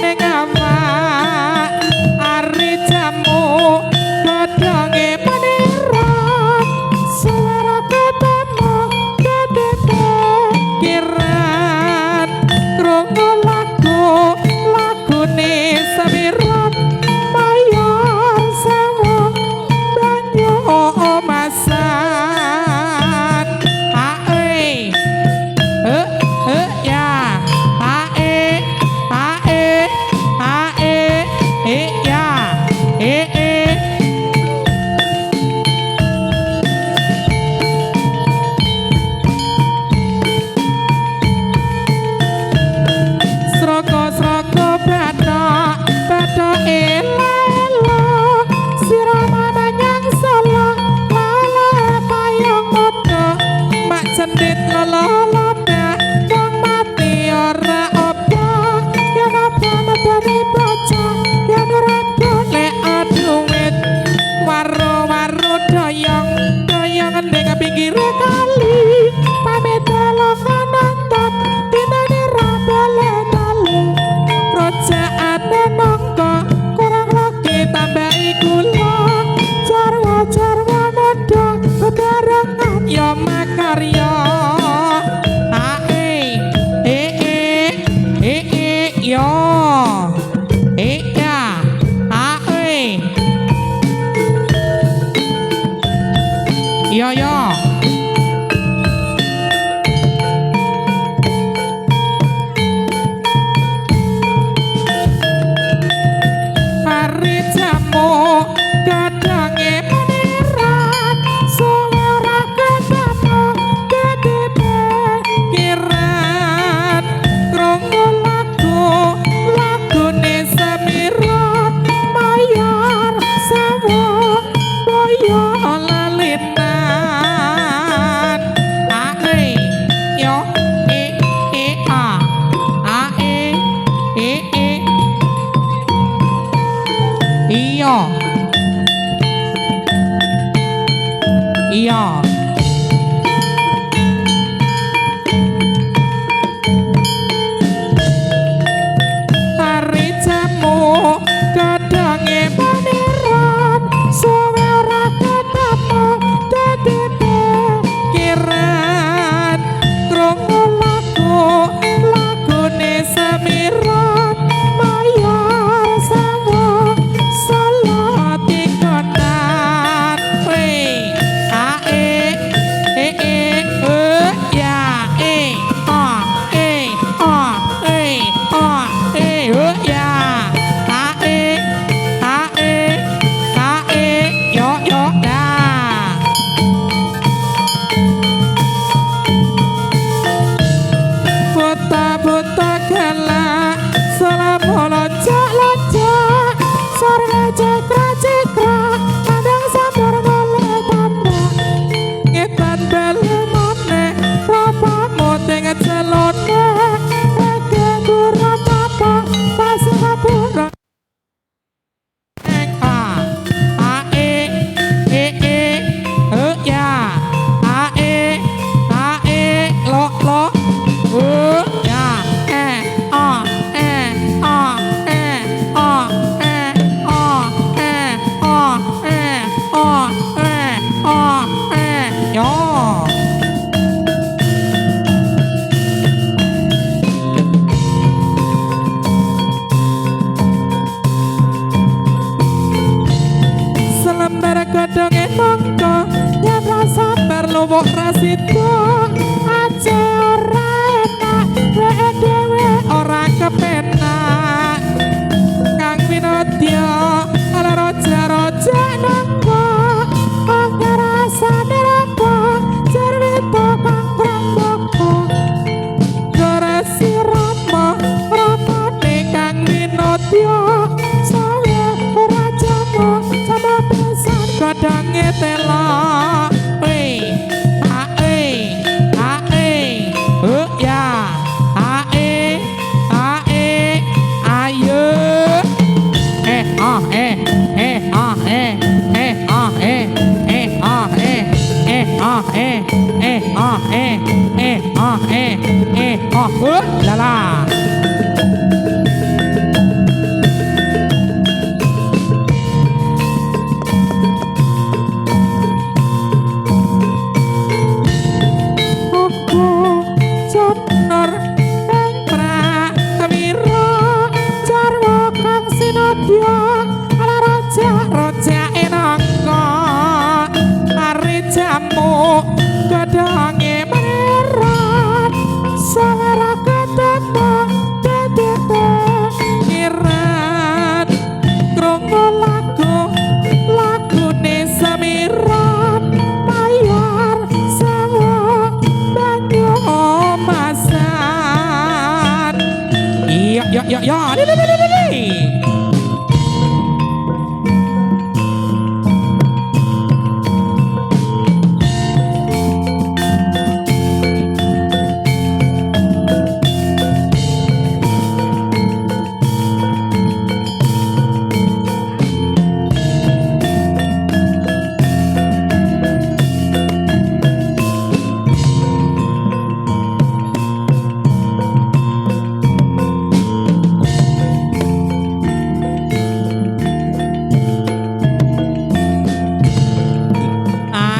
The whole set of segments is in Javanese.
ning awak ari jamu godhonge menirang suara ketemu kedepe kiran krungu lagune samirat mayor sewu banyu omasan ae ya ae ya sroko bathok elo sirama menyang solo lala payung muda mak cendhit loloda wong mati ora obah yen apa medeni bocah yen ora golek duit waro-waro doyong ning pinggir kali pamit delok nonton dinane ra bale-bale rojaane nangka kurang lagi tambahi gula jarwa muda bebarengan ya makarya yo ya yo hari jamu kadhange menirang suara ketemu kedepe kiran krungu lagune samirat mayar sewu boyo lalitan yo iya hari jamu kadhange menirang suara ketemu kedepe kiran krungu lagune samirat mayar sewu salah tikonan buta galak salam lonjak sore cekra kadang sabar boleh tambah ngetan beli maneh rapamu dengan celone eke kurang apa pas ngapura godhonge mangka yen rasa perluwuk rasida aja ora enak wae dhewe ora kepenak kang winodya ala roja nangka angga rasane apa cerita kang prambaka gara sirama rapane kang winodya sawe ora jamu sama pisan godhonge tela la la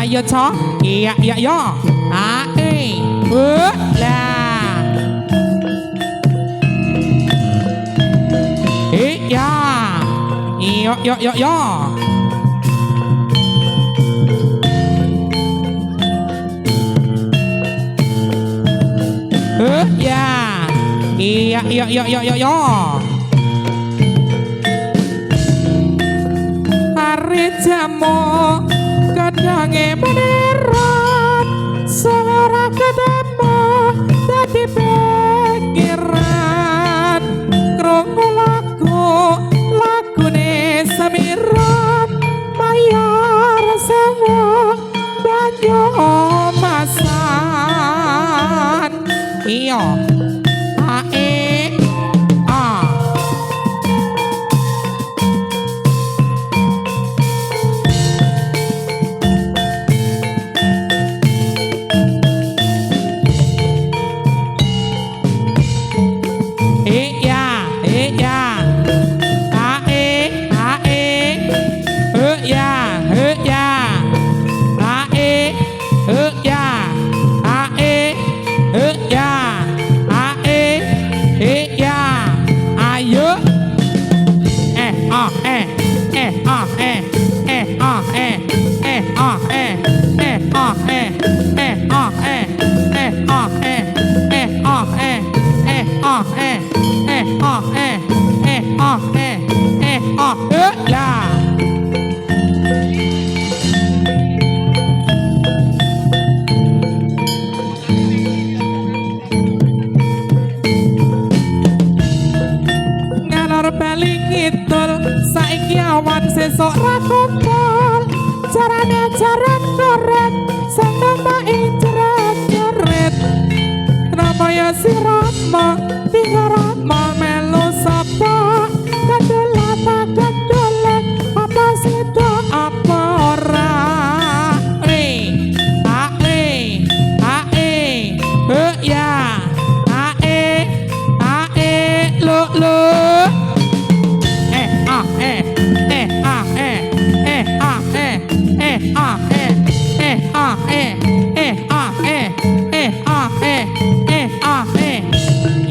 Ayo cok, iya yo, lah, iya, yo, ya, iya, yo. Hari jamu kadange beneran suara ketemu dadi pikiran krungu lagune samiran mayar semua banyu masan iya lah. Ngalor bali ngidul saiki awan sesuk ra kumpul carane jaran korek sing nomai jeret-jeret kenapa ya si Rama tinggal Rama melu sapa kadola tak kadolek apa sido apa ora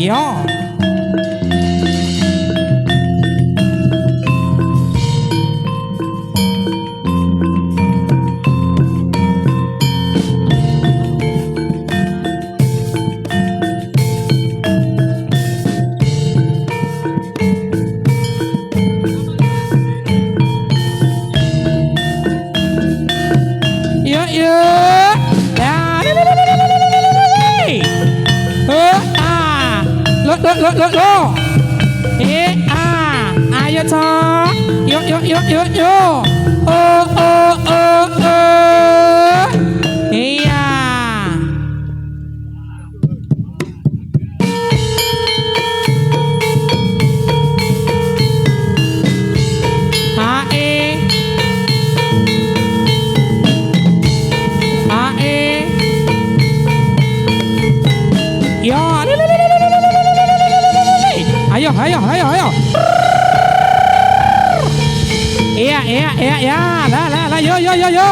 ya lo yo lo ayo cok yo iya yo ayo iya lah yo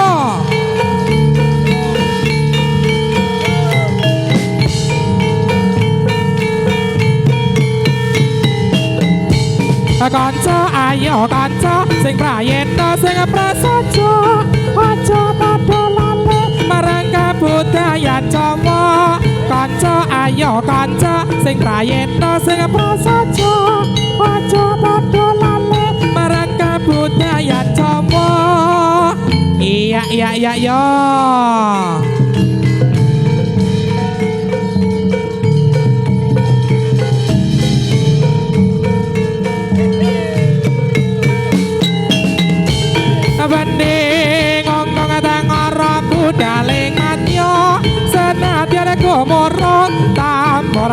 kanca ayo kanca sing prayitna sing prasaja aja padha lali marang kabudayan Jawa kanca ayo kanca sing prayitna sing prasaja aja padha lali marang kabudayan Jawa iya yo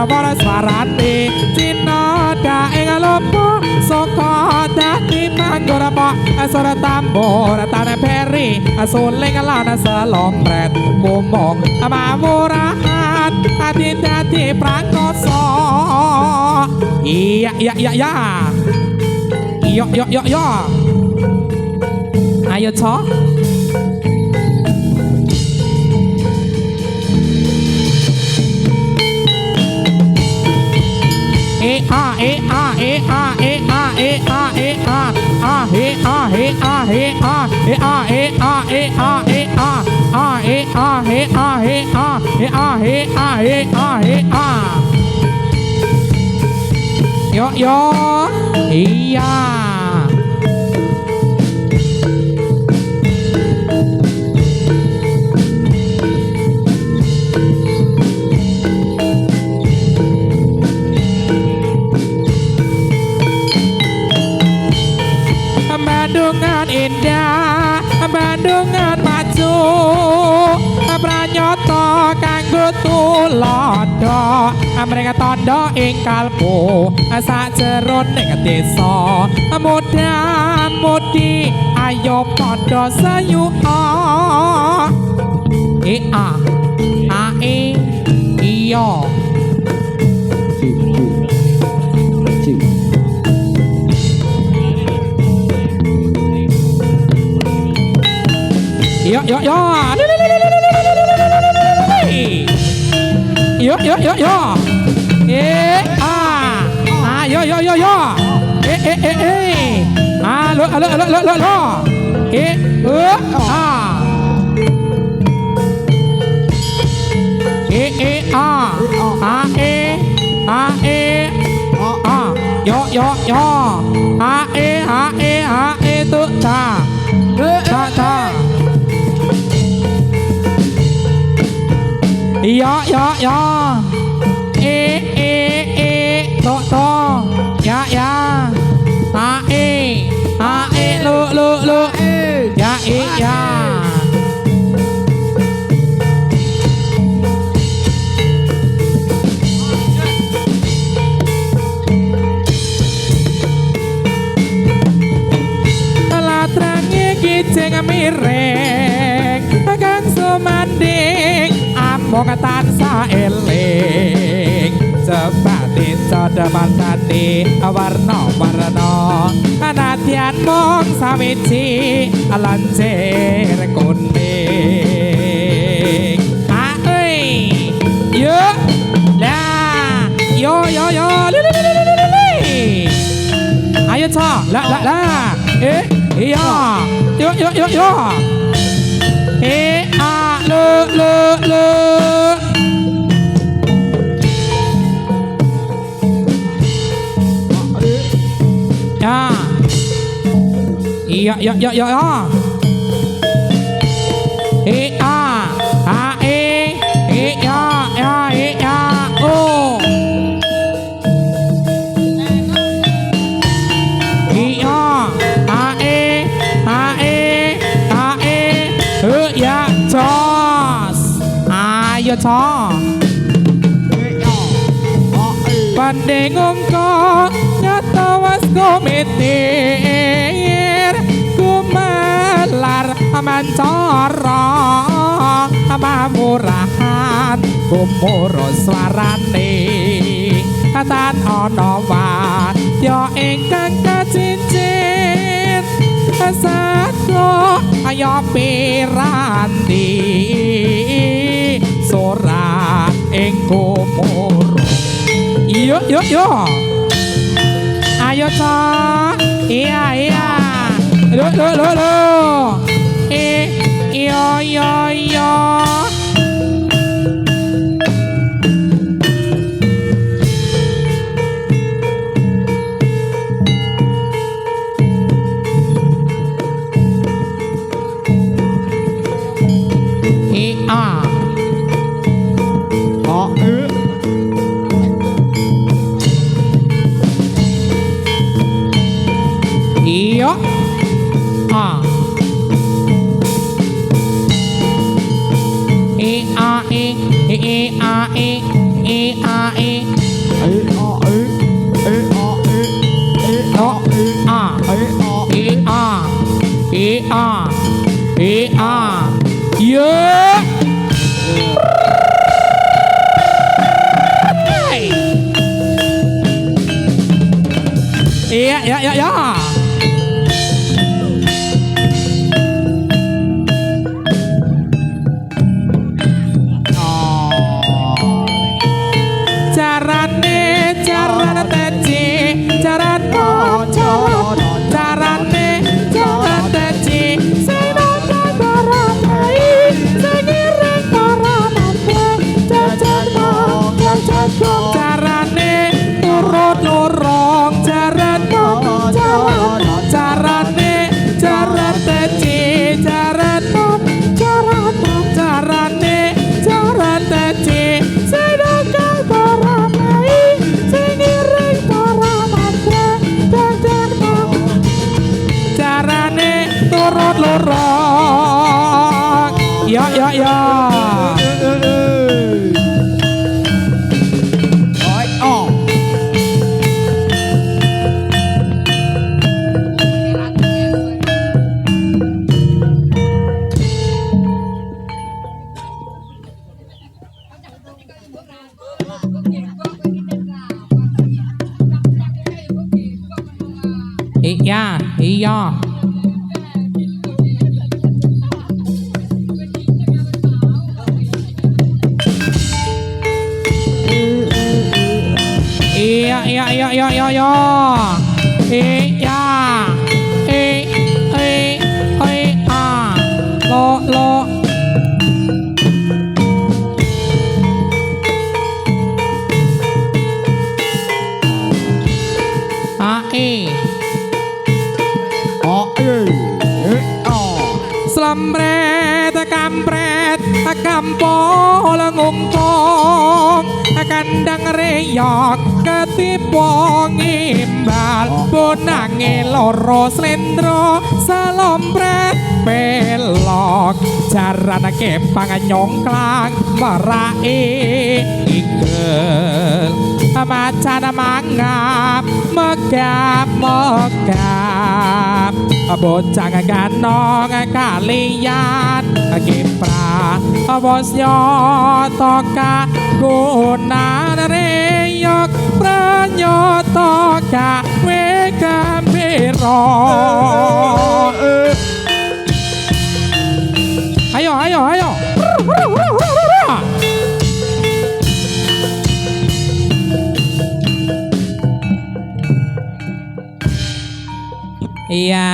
para swarane Cina ing lopo saka dadi manggurapa asara tambur tanah peri suling lan selompret ngomong mawurahan ati dadi prakoso iya yo ayo toh Yo iya Bandungan indah Bandungan maju Pranyoto kanggo tulodo Mring tondo ing kalbu sajeroning desa mudan mudi ayo padha sayuha iya yo tu ta yo to ya lu ya latrange kijeng mireng kang sumanding among tansah eling sebati cadamantane warna-warna anadyan mung sawiji lancir kuning yo lah yo ayo cha la iya yo lu ya ayo toh pandai ngongkong nyatawas komitir kumelar mancoro mamurahan kumuro swarane tan ono wadya ingkang kacincin satu ayo piranti sora ing kumur yo ayo ta iya lo yo e ya. Carane teci carane teci senada baramai senireng baramante carane turut lorong carane teci carane teci senada baramai senireng baramante carane turut lorong ya iya lo Slempret kampret kampol ngungkung kandang reyok ketipong imbal bonange loro slendro salompret pelok jarana kepang nyongklang merai igel macan mangap megap bocah ganong kalian kipra bos nyoto ka guna reyok pranyoto ka we gambiro ayo iya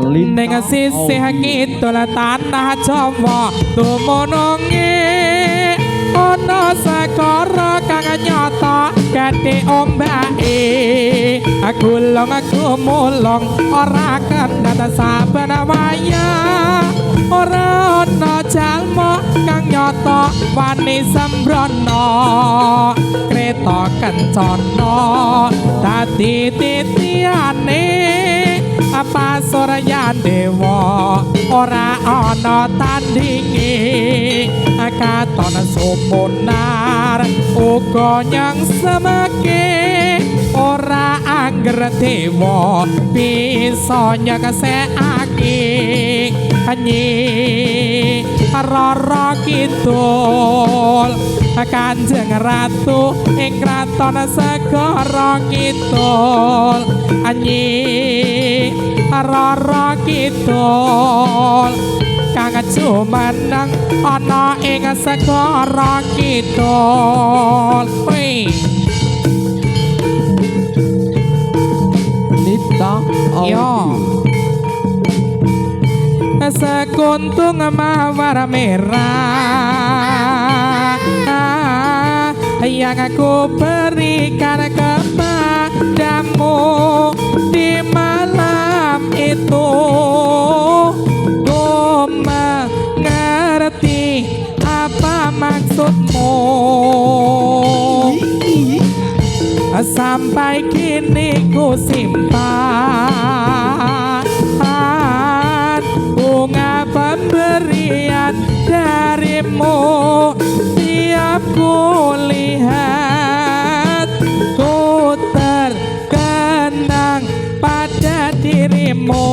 ning sisih kidul tanah Jawa dumununge ana segara kang nyata gedhe ombake gulung gumulung ora kendhat saben wayah ora ana jalma kang nyata wani sembrono kreta kencana dadi titiane apa surya dewa ora ana tandinge katon sumunar uga nyang semeke ora angger dewa bisa nyeksekake nyi rara kidul Kanjeng Ratu ing kraton segara kidul nyi rara kidul kang jumeneng ana ing segara kidul Nita yo sekuntung mawar merah yang aku berikan kepadamu di malam itu ku mengerti apa maksudmu sampai kini ku simpan bunga pemberian darimu tiap ku lihat ku terkenang pada dirimu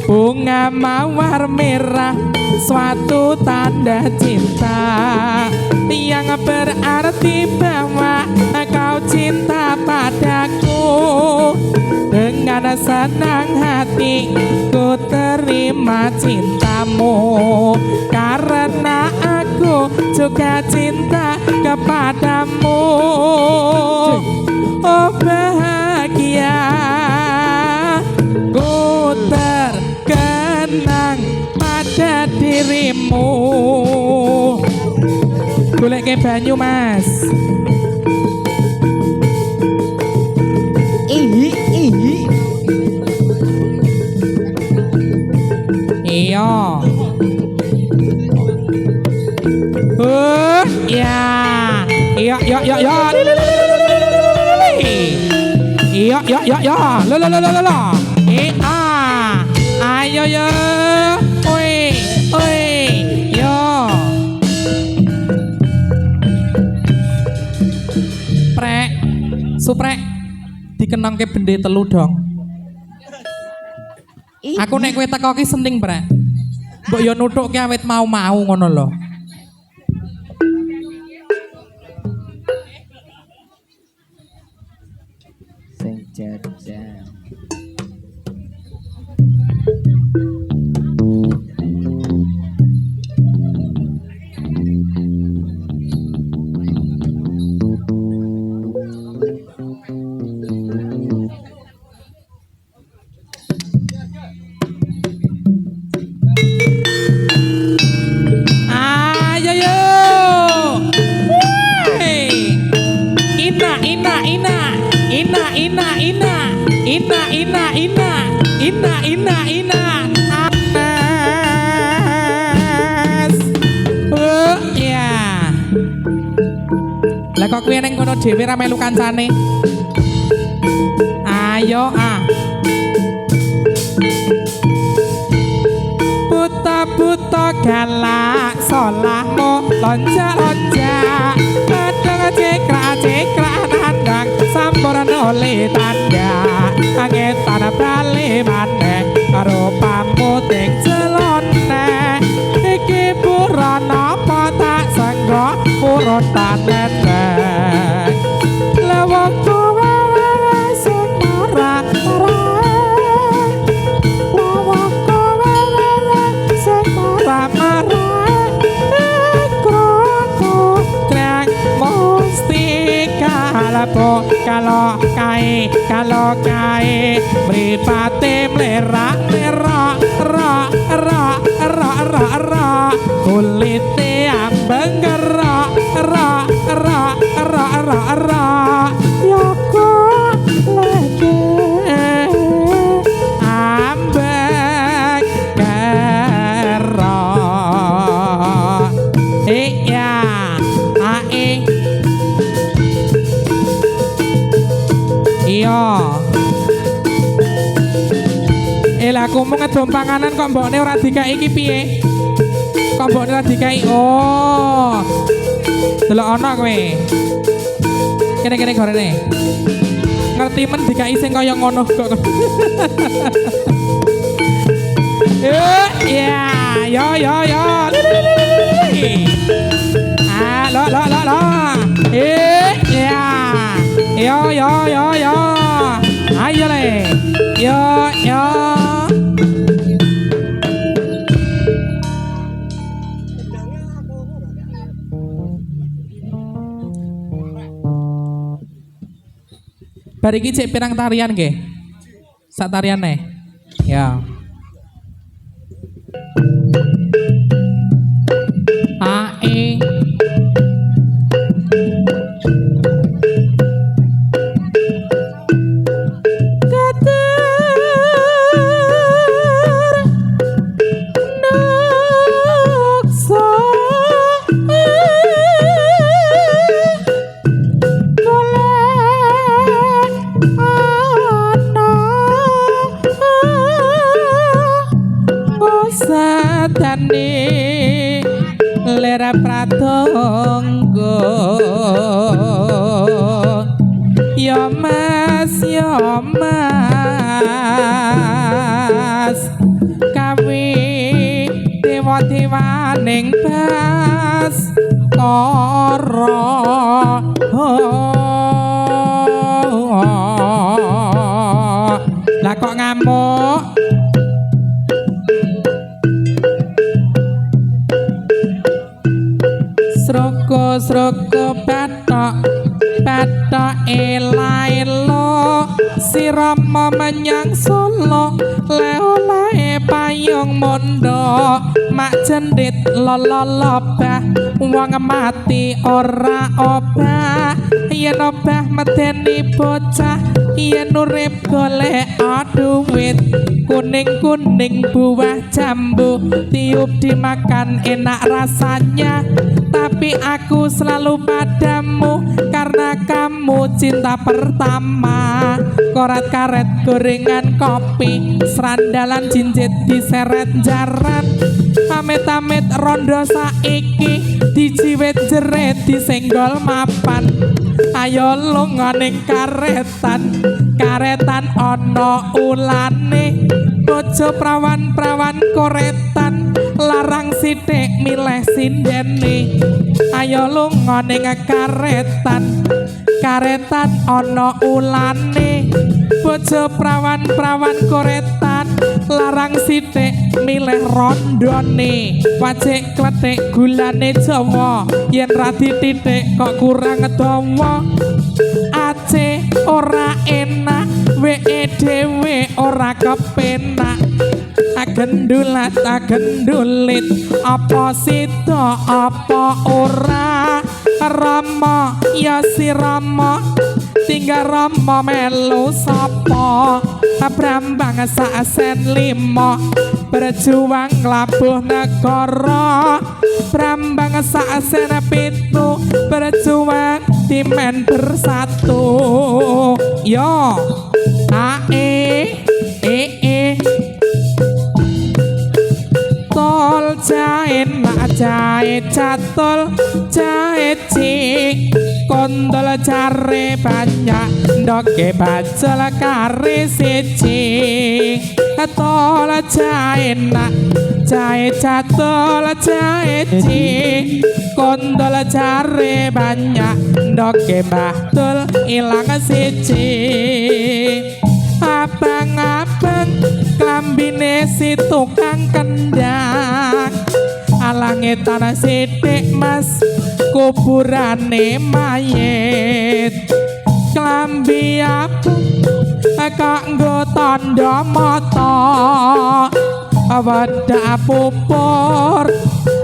bunga mawar merah suatu tanda cinta yang berarti bahwa kau cinta padaku. Dengan senang hati ku terima cintamu karena aku juga cinta kepadamu. Oh bahagia ku terkenang pada dirimu. Golek ke banyu mas. Ihi. Iya. Ya. Iya. Iya. Lo. Ayo yo. Oi. Yo. Prek. Suprek. Dikenang ke bende telu dong. Aku nek kowe teko ki senting, Brek. Mbok yo nutukke awit mau-mau ngono lho. Sing jajan. Ina Anas. Ya. Lah kok kuwi ning kono dhewe ra melu kancane. Ayo Buta galak solahmu lonjak-lonjak kadang ceklak nandang sampuran oleh tanda angetan bali maneh karo pamuting celone iki buron apa tak senggo purun taneteng lewong kowe sing marah kalau kae mripate mlerak kulite ambeng gerak ya kok leke ambeng gerak ya iya. Lah aku mau ngedom panganan kok mbokne ora dikai iki piye? Kok mbokne ora dikai? Oh. Delok ana kowe. Kene gorene. Ngerti men dikai sing kaya ngono kok. Ya, yo. Lo. Ya. Yo. Ayo le. Yo. Bar iki cek pirang tarian nggih? Sak tariane. Ya. Ae lera pratonggo ya mas kiwaning bas koro lah kok ngamuk sroko batok ela-elo si Rama menyang Solo le-ole payung mondo mak jendit lololobah wong mati ora obah yen obah medeni bocah yen urip golek duwit kuning-kuning buah jambu tiup dimakan enak rasanya tapi aku selalu padamu karena kamu cinta pertama korat karet gorengan kopi serandalan cincit diseret jaran amit-amit rondo saiki dijiwet jeret disenggol mapan ayo lunga ning karetan ana ulane bojo prawan-prawan koretan larang sithik milih sindene ayo lunga ning karetan ana ulane bojo prawan-prawan koretan larang sithik milih rondone wajik kletik gulane Jawa yen ra dititik kok kurang dawa aceh ora enak weke dhewe ora kepenak agendulat agendulit apa sida apa ora Rama ya si Rama tinggal Rama melu sapa Brambang sasen lima berjuang labuh negara Brambang sasen pitu berjuang timen bersatu yo tol jahit nak jahit catol jahit cik kondol jare banyak ndoke bajel kare siji tol jahit nak jahit catol jahit cik kondol jare banyak ndoke batul ilang siji abang-abang klambine si tukang kendang alange tanah sithik mas kuburane mayit klambi abang kok nggo tandha mata wadah pupur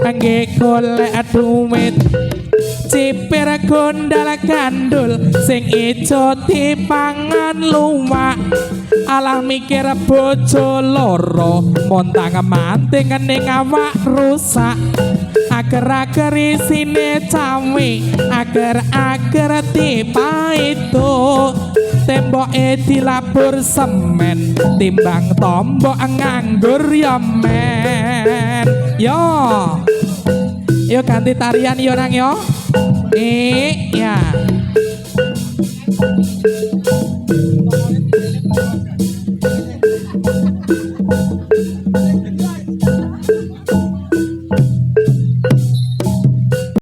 nggih golek duit cipir gondal gandul sing ijo dipangan luwak alah mikir bojo loro montang manting ning awak rusak agar-agar isine cawe agar-agar dipaitu temboke dilabur semen timbang tombok nganggur ya men yo ganti tarian yo nang yo ya